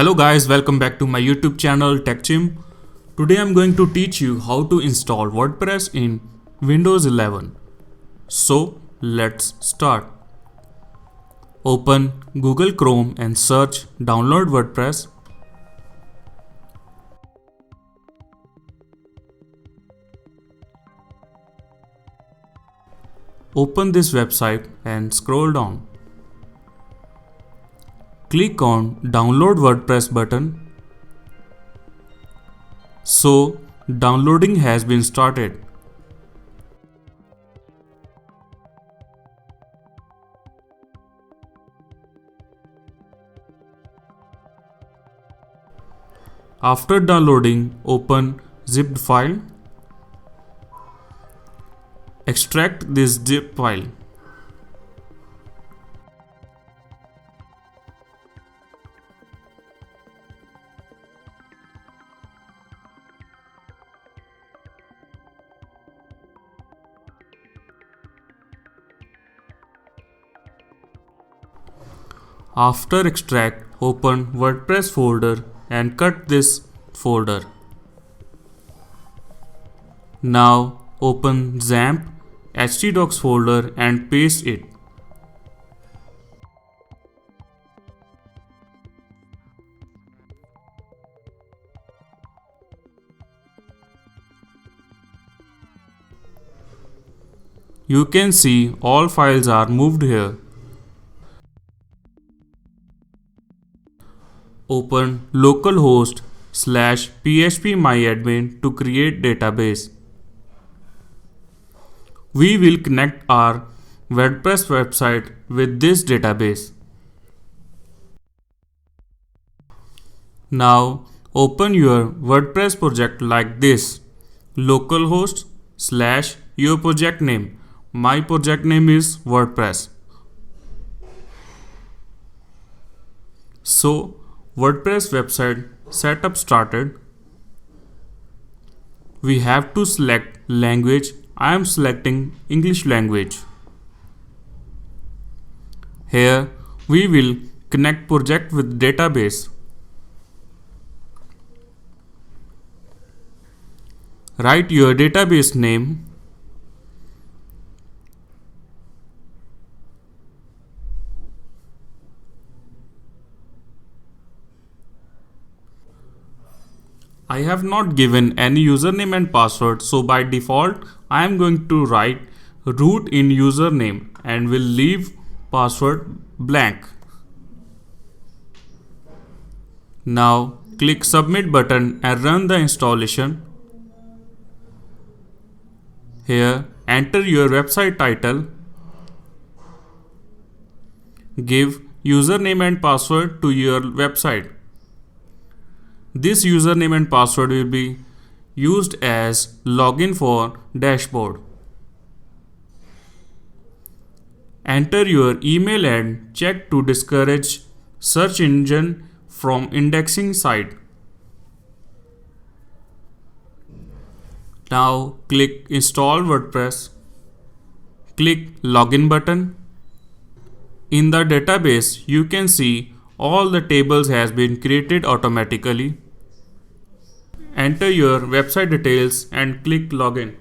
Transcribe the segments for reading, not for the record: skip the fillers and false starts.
Hello guys, welcome back to my YouTube channel TechChim. Today I'm going to teach you how to install WordPress in Windows 11. So let's start. Open Google Chrome and search download WordPress. Open this website and scroll down. Click on Download WordPress button. So, downloading has been started. After downloading, open zipped file. Extract this zip file. After extract, open WordPress folder and cut this folder. Now open XAMPP htdocs folder and paste it. You can see all files are moved here. Open localhost /phpMyAdmin to create database. We will connect our WordPress website with this database. Now open your WordPress project like this. Localhost / your project name. My project name is WordPress. So WordPress website setup started. We have to select language. I am selecting English language. Here we will connect project with database. Write your database name. I have not given any username and password, so by default I am going to write root in username and will leave password blank. Now click submit button and run the installation. Here enter your website title. Give username and password to your website. This username and password will be used as login for dashboard. Enter your email and check to discourage search engine from indexing site. Now click install WordPress. Click login button. In the database you can see all the tables has been created automatically. Enter your website details and click login.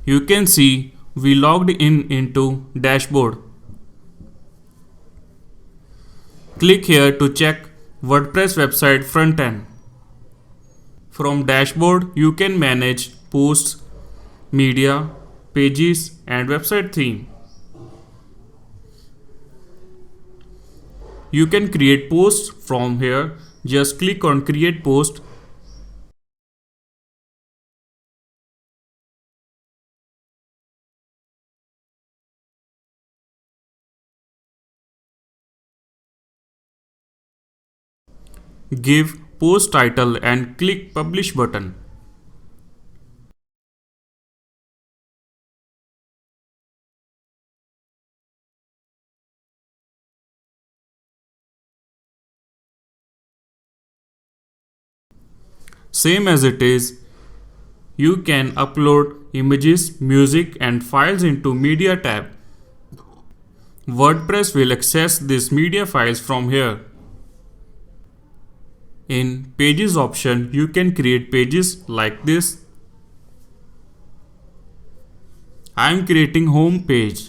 You can see we logged in into dashboard. Click here to check WordPress website front end. From dashboard you can manage posts, media, pages and website theme. You can create posts from here. Just click on create post. Give post title and click publish button. Same as it is, you can upload images, music and files into media tab. WordPress will access these media files from here. In pages option, you can create pages like this. I am creating home page.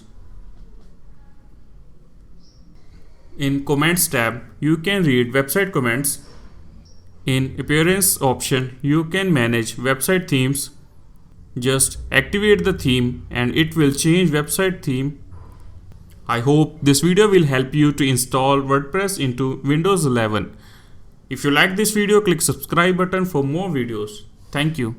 In comments tab, you can read website comments. In appearance option, you can manage website themes. Just activate the theme and it will change website theme. I hope this video will help you to install WordPress into Windows 11. If you like this video, click subscribe button for more videos. Thank you.